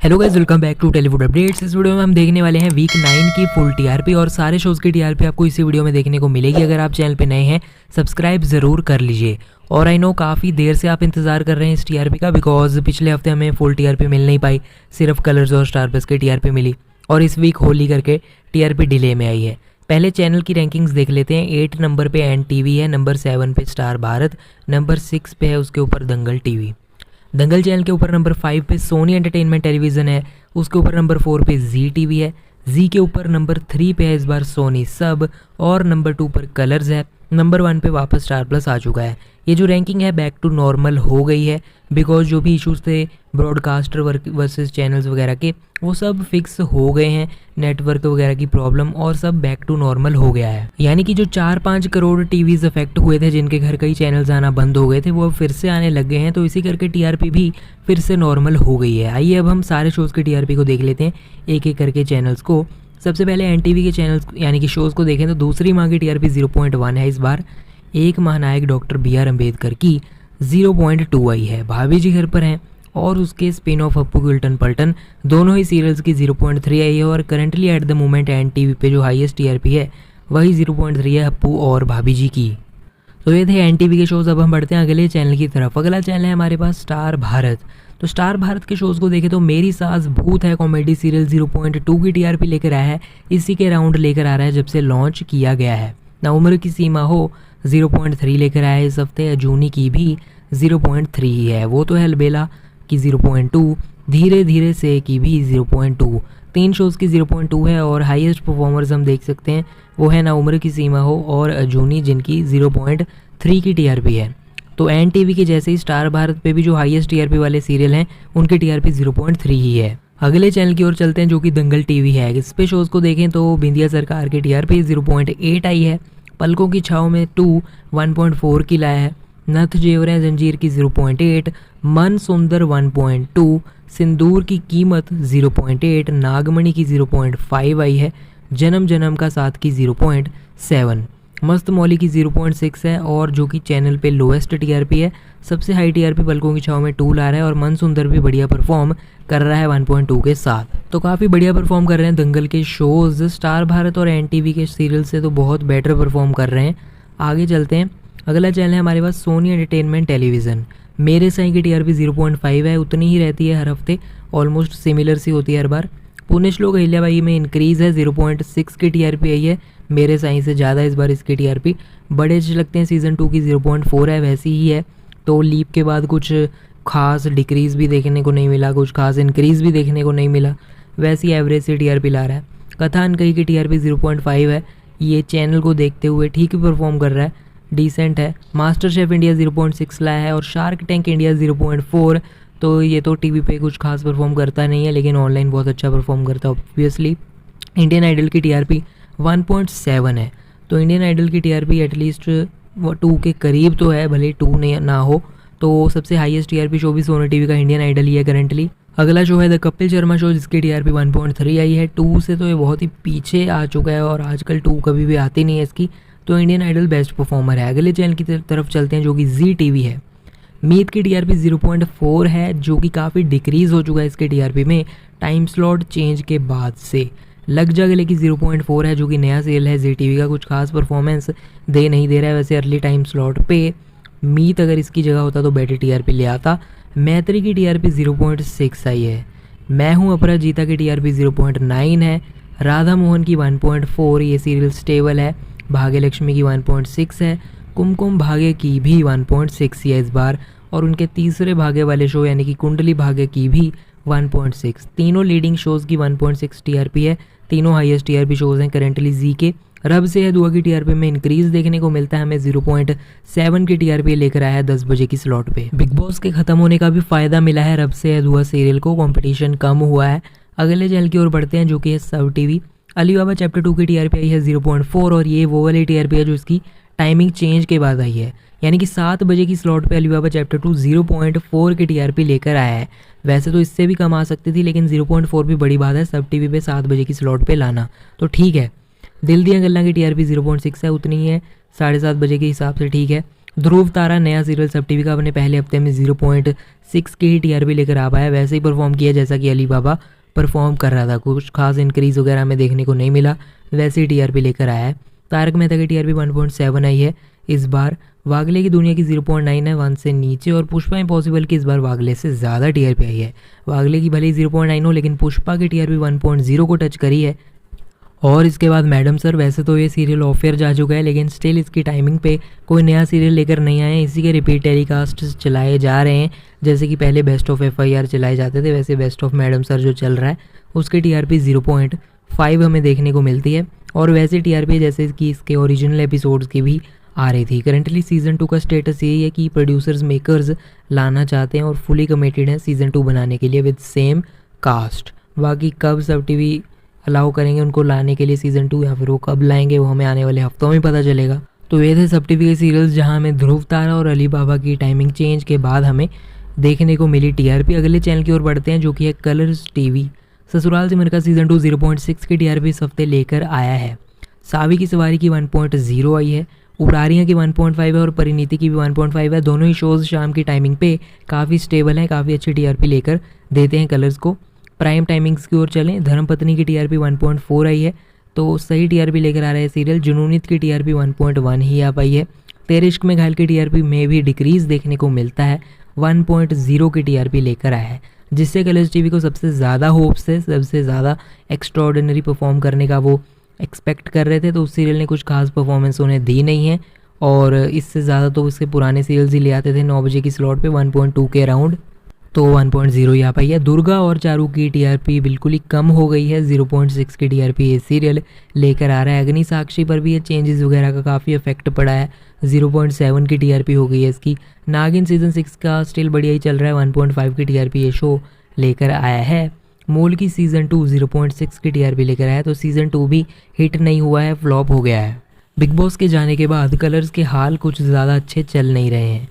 Hello guys, welcome back to Tellywood updates. इस video में हम देखने वाले हैं वीक 9 की फुल टीआरपी और सारे शोज़ की टीआरपी आपको इसी वीडियो में देखने को मिलेगी। अगर आप चैनल पे नए हैं सब्सक्राइब ज़रूर कर लीजिए। और आई नो काफ़ी देर से आप इंतज़ार कर रहे हैं इस टीआरपी का, बिकॉज पिछले हफ्ते हमें फुल टीआरपी मिल नहीं पाई, सिर्फ कलर्स और स्टार प्लस की टीआरपी मिली और इस वीक होली करके टीआरपी डिले में आई है। पहले चैनल की रैंकिंग्स देख लेते हैं। 8 नंबर पे NTV है, नंबर 7 पे स्टार भारत, नंबर 6 पे है उसके ऊपर दंगल टीवी। दंगल चैनल के ऊपर नंबर 5 पे सोनी एंटरटेनमेंट टेलीविज़न है, उसके ऊपर नंबर 4 पे जी टीवी है, जी के ऊपर नंबर 3 पे है इस बार सोनी सब, और नंबर 2 पर कलर्स है, नंबर 1 पे वापस स्टार प्लस आ चुका है। ये जो रैंकिंग है बैक टू नॉर्मल हो गई है, बिकॉज जो भी इश्यूज़ थे ब्रॉडकास्टर वर्सेस चैनल्स वगैरह के, वो सब फिक्स हो गए हैं। नेटवर्क वगैरह की प्रॉब्लम और सब बैक टू नॉर्मल हो गया है। यानी कि जो 4-5 करोड़ टीवीज़ अफेक्ट हुए थे, जिनके घर कई चैनल्स आना बंद हो गए थे, वो अब फिर से आने लग गए हैं। तो इसी करके टीआरपी भी फिर से नॉर्मल हो गई है। आइए अब हम सारे शोज़ की टीआरपी को देख लेते हैं, एक एक करके चैनल्स को। सबसे पहले NTV के चैनल्स यानी कि शोज़ को देखें तो दूसरी माह की टीआरपी 0.1 है इस बार। एक महानायक डॉक्टर BR अम्बेडकर की 0.2 आई है। भाभी जी घर पर हैं और उसके स्पिन ऑफ अप्पू की उल्टन पलटन, दोनों ही सीरियल्स की 0.3 आई है। और currently at the moment NTV पे जो हाईएस्ट टीआरपी है वही 0.3 है अप्पू और भाभी जी की। तो ये थे NTV के शोज़। अब हम बढ़ते हैं अगले चैनल की तरफ। अगला चैनल है हमारे पास स्टार भारत। तो स्टार भारत के शोज़ को देखें तो मेरी सास भूत है कॉमेडी सीरियल 0.2 की टीआरपी लेकर आया है। इसी के राउंड लेकर आ रहा है जब से लॉन्च किया गया है। ना उम्र की सीमा हो 0.3 लेकर आया है इस हफ्ते। अजूनी की भी 0.3 ही है, वो तो है अलबेला की 0.2, धीरे धीरे से की भी 0.2। 3 शोज़ की 0.2 है और हाईएस्ट परफॉर्मर्स हम देख सकते हैं वो है ना उम्र की सीमा हो और अजूनी, जिनकी 0.3 की टीआरपी है। तो NTV के जैसे ही स्टार भारत पे भी जो हाईएस्ट टीआरपी वाले सीरियल हैं उनकी टीआरपी 0.3 ही है। अगले चैनल की ओर चलते हैं जो कि दंगल टीवी है। इस पे शोज़ को देखें तो बिंदिया सरकार की टीआरपी 0.8 आई है। पलकों की छाव में 2 1.4 की लाया है। नथ जेवरें जंजीर की 0.8, मन सुंदर 1.2, सिंदूर की कीमत 0.8, नागमणि की 0.5 आई है। जन्म जन्म का साथ की 0.7, मस्त मौली की 0.6 है और जो कि चैनल पे लोएस्ट टीआरपी है। सबसे हाई टीआरपी पलकों की छाव में 2 ला रहा है और मन सुंदर भी बढ़िया परफॉर्म कर रहा है 1.2 के साथ। तो काफ़ी बढ़िया परफॉर्म कर रहे हैं दंगल के शोज़। स्टार भारत और NTV के सीरियल से तो बहुत बेटर परफॉर्म कर रहे हैं। आगे चलते हैं। अगला चैनल है हमारे पास सोनी एंटरटेनमेंट टेलीविज़न। मेरे साईं की टीआरपी 0.5 है, उतनी ही रहती है हर हफ्ते, ऑलमोस्ट सिमिलर सी होती है हर बार। पुण्यश्लोक अहिल्याबाई में इंक्रीज़ है, 0.6 की टीआरपी आई है। मेरे साईं से ज़्यादा इस बार इसकी टीआरपी। बड़े अच्छे लगते हैं सीज़न 2 की 0.4 है, वैसी ही है। तो लीप के बाद कुछ खास डिक्रीज़ भी देखने को नहीं मिला, कुछ खास इंक्रीज़ भी देखने को नहीं मिला, वैसी एवरेज से टीआरपी ला रहा है। कथा अनकही की टीआरपी 0.5 है। ये चैनल को देखते हुए ठीक परफॉर्म कर रहा है, डिसेंट है। मास्टर शेफ इंडिया 0.6 लाया है और शार्क टैंक इंडिया 0.4। तो ये तो टीवी पे कुछ खास परफॉर्म करता नहीं है, लेकिन ऑनलाइन बहुत अच्छा परफॉर्म करता है ऑब्वियसली। इंडियन आइडल की टीआरपी 1.7 है। तो इंडियन आइडल की टीआरपी एटलीस्ट 2 के करीब तो है, भले 2 नहीं ना हो। तो सबसे हाईएस्ट टीआरपी शो भी सोनी टीवी का इंडियन आइडल ही है करंटली। अगला शो है द कपिल शर्मा शो, जिसकी टीआरपी 1.3 आई है। 2 से तो ये बहुत ही पीछे आ चुका है और आजकल 2 कभी भी आती नहीं है इसकी। तो इंडियन आइडल बेस्ट परफॉर्मर है। अगले चैनल की तरफ चलते हैं जो कि जी टीवी है। मीत की टीआरपी 0.4 है, जो कि काफ़ी डिक्रीज़ हो चुका है इसके टीआरपी में टाइम स्लॉट चेंज के बाद से। लग जा गले की 0.4 है, जो कि नया सीरियल है जी टीवी का, कुछ खास परफॉर्मेंस दे नहीं दे रहा है वैसे अर्ली टाइम स्लॉट पे। मीत अगर इसकी जगह होता तो बेटर टीआरपी ले आता। मैत्री की टीआरपी 0.6 आई है। मैं हूँ अपराजिता की टीआरपी 0.9 है। राधा मोहन की 1.4, ये सीरियल स्टेबल है। भाग्य लक्ष्मी की 1.6 है। कुमकुम भाग्य की भी 1.6 ही है इस बार। और उनके तीसरे भाग्य वाले शो यानी कि कुंडली भाग्य की भी 1.6। तीनों लीडिंग शोज़ की 1.6 टीआरपी है। तीनों हाईएस्ट टीआरपी शोज़ हैं करंटली जी के। रब से है दुआ की टीआरपी में इंक्रीज़ देखने को मिलता है हमें, 0.7 की टीआरपी लेकर आया है 10 बजे की स्लॉट पे। बिग बॉस के ख़त्म होने का भी फ़ायदा मिला है रब से है दुआ सीरियल को, कंपटीशन कम हुआ है। अगले चैनल की ओर बढ़ते हैं जो कि है सब टीवी। अली बाबा चैप्टर 2 की टीआरपी आई है 0.4 और ये वो वाली टीआरपी है जो इसकी टाइमिंग चेंज के बाद आई है। यानी कि 7 बजे की स्लॉट पे अली बाबा चैप्टर 2 0.4 की टीआरपी लेकर आया है। वैसे तो इससे भी कम आ सकती थी, लेकिन 0.4 भी बड़ी बात है सब टीवी पे 7 बजे की स्लॉट पे लाना, तो ठीक है। दिल दिया गल्ला की टीआरपी 0.6 है, उतनी ही है 7:30 बजे के हिसाब से, ठीक है। ध्रुव तारा नया सीरियल सब टीवी का अपने पहले हफ्ते में 0.6 की ही टीआरपी लेकर आ पाया, वैसे ही परफॉर्म किया जैसा कि अली बाबा परफॉर्म कर रहा था। कुछ खास इंक्रीज वगैरह हमें देखने को नहीं मिला, वैसे ही टीआरपी लेकर आया है। तारक मेहता की टीआरपी 1.7 आई है इस बार। वागले की दुनिया की 0.9 है, 1 से नीचे। और पुष्पा इम्पॉसिबल की इस बार वागले से ज़्यादा टीआरपी आई है। वागले की भले ही 0.9 हो, लेकिन पुष्पा की टीआरपी 1.0 को टच करी है। और इसके बाद मैडम सर, वैसे तो ये सीरियल ऑफ एयर जा चुका है, लेकिन स्टिल इसकी टाइमिंग पे कोई नया सीरियल लेकर नहीं आए हैं। इसी के रिपीट टेलीकास्ट चलाए जा रहे हैं। जैसे कि पहले बेस्ट ऑफ FIR चलाए जाते थे, वैसे बेस्ट ऑफ मैडम सर जो चल रहा है उसकी टीआरपी 0.5 हमें देखने को मिलती है। और वैसे टीआरपी जैसे कि इसके ओरिजिनल एपिसोड्स की भी आ रही थी। करंटली सीज़न 2 का स्टेटस यही है कि प्रोड्यूसर्स मेकर्स लाना चाहते हैं और फुली कमिटेड हैं सीज़न 2 बनाने के लिए विद सेम कास्ट। बाकी कब सब टीवी अलाउ करेंगे उनको लाने के लिए सीज़न 2, या फिर वो कब लाएंगे वो हमें आने वाले हफ्तों में पता चलेगा। तो ये थे सब टीवी के सीरियल्स जहां हमें ध्रुव तारा और अली बाबा की टाइमिंग चेंज के बाद हमें देखने को मिली टीआरपी। अगले चैनल की ओर बढ़ते हैं जो कि है कलर्स टीवी। ससुराल सिमर का सीज़न 2 0.6 की टीआरपी इस हफ्ते लेकर आया है। सावी की सवारी की 1.0 आई है। उड़ारियाँ की 1.5 है और परिणीति की भी 1.5 है। दोनों ही शोज़ शाम की टाइमिंग पे काफ़ी स्टेबल हैं, काफ़ी अच्छी टीआरपी लेकर देते हैं कलर्स को। प्राइम टाइमिंग्स की ओर चलें, धर्मपत्नी की टीआरपी 1.4 आई है, तो सही टीआरपी लेकर आ रहा है सीरियल। जुनूनियत की टीआरपी 1.1 ही आ पाई है। तेरे इश्क में घायल की टीआरपी में भी डिक्रीज़ देखने को मिलता है, 1.0 की टीआरपी लेकर आया है, जिससे कलर्स टीवी को सबसे ज़्यादा होप्स है, सबसे ज़्यादा एक्स्ट्राऑर्डिनरी परफॉर्म करने का वो एक्सपेक्ट कर रहे थे। तो उस सीरियल ने कुछ खास परफॉर्मेंस उन्हें दी नहीं है, और इससे ज़्यादा तो उसके पुराने सीरियल्स ही ले आते थे 9 बजे की स्लॉट पे 1.2 के अराउंड, तो 1.0 ही आ पाई है। दुर्गा और चारू की टीआरपी बिल्कुल ही कम हो गई है, 0.6 की टीआरपी ये सीरियल लेकर आ रहा है। अग्नि साक्षी पर भी ये चेंजेस वगैरह का काफ़ी इफेक्ट पड़ा है, 0.7 की टीआरपी हो गई है इसकी। नागिन सीज़न 6 का स्टिल बढ़िया ही चल रहा है, 1.5 की टीआरपी ये शो लेकर आया है। मूल की सीज़न 2 0.6 की टीआरपी लेकर आया है, तो सीज़न 2 भी हिट नहीं हुआ है, फ्लॉप हो गया है। बिग बॉस के जाने के बाद कलर्स के हाल कुछ ज़्यादा अच्छे चल नहीं रहे हैं,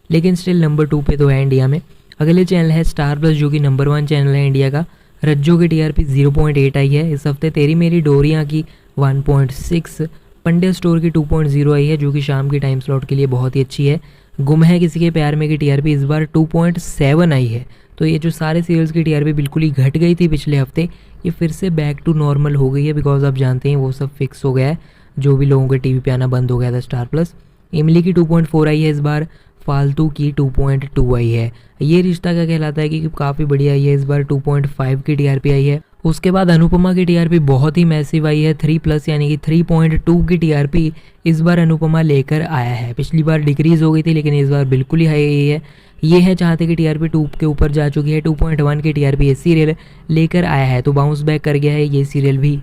लेकिन स्टिल नंबर 2 पे तो है इंडिया में। अगले चैनल है स्टार प्लस जो कि नंबर 1 चैनल है इंडिया का। रज्जो की टीआरपी 0.8 आई है इस हफ्ते। तेरी मेरी डोरियाँ की 1.6, पंड्या स्टोर की 2.0 आई है, जो कि शाम की टाइम स्लॉट के लिए बहुत ही अच्छी है। गुम है किसी के प्यार में की टीआरपी इस बार 2.7 आई है। तो ये जो सारे सीरियल्स की टीआरपी बिल्कुल ही घट गई थी पिछले हफ्ते, ये फिर से बैक टू नॉर्मल हो गई है, बिकॉज आप जानते हैं वो सब फिक्स हो गया है, जो भी लोगों के टीवी पे आना बंद हो गया था स्टार प्लस। इमली की 2.4 आई है इस बार। फालतू की 2.2 आई है। ये रिश्ता क्या कहलाता है कि काफ़ी बढ़िया आई है इस बार, 2.5 की टीआरपी आई है। उसके बाद अनुपमा की टीआरपी बहुत ही मैसिव आई है, 3+ यानी कि 3.2 की टीआरपी इस बार अनुपमा लेकर आया है। पिछली बार डिक्रीज़ हो गई थी, लेकिन इस बार बिल्कुल ही हाई है। ये है चाहते की टीआरपी 2 के ऊपर जा चुकी है, 2.1 की टीआरपी ये सीरियल लेकर आया है, तो बाउंस बैक कर गया है ये सीरियल भी।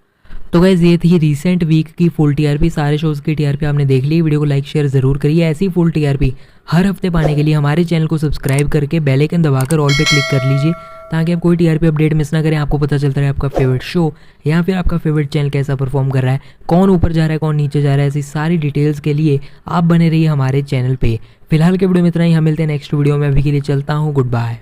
तो गाइस ये थी रिसेंट वीक की फुल टीआरपी। सारे शोज़ की टीआरपी आपने देख ली। वीडियो को लाइक शेयर ज़रूर करिए। ऐसी फुल टीआरपी हर हफ्ते पाने के लिए हमारे चैनल को सब्सक्राइब करके बेल आइकन दबाकर ऑल पे क्लिक कर लीजिए, ताकि आप कोई टीआरपी अपडेट मिस ना करें। आपको पता चलता रहे आपका फेवरेट शो या फिर आपका फेवरेट चैनल कैसा परफॉर्म कर रहा है, कौन ऊपर जा रहा है, कौन नीचे जा रहा है। ऐसी सारी डिटेल्स के लिए आप बने रहिए हमारे चैनल पे। फिलहाल के वीडियो में इतना ही, हम मिलते हैं नेक्स्ट वीडियो में। अभी के लिए चलता हूँ, गुड बाय।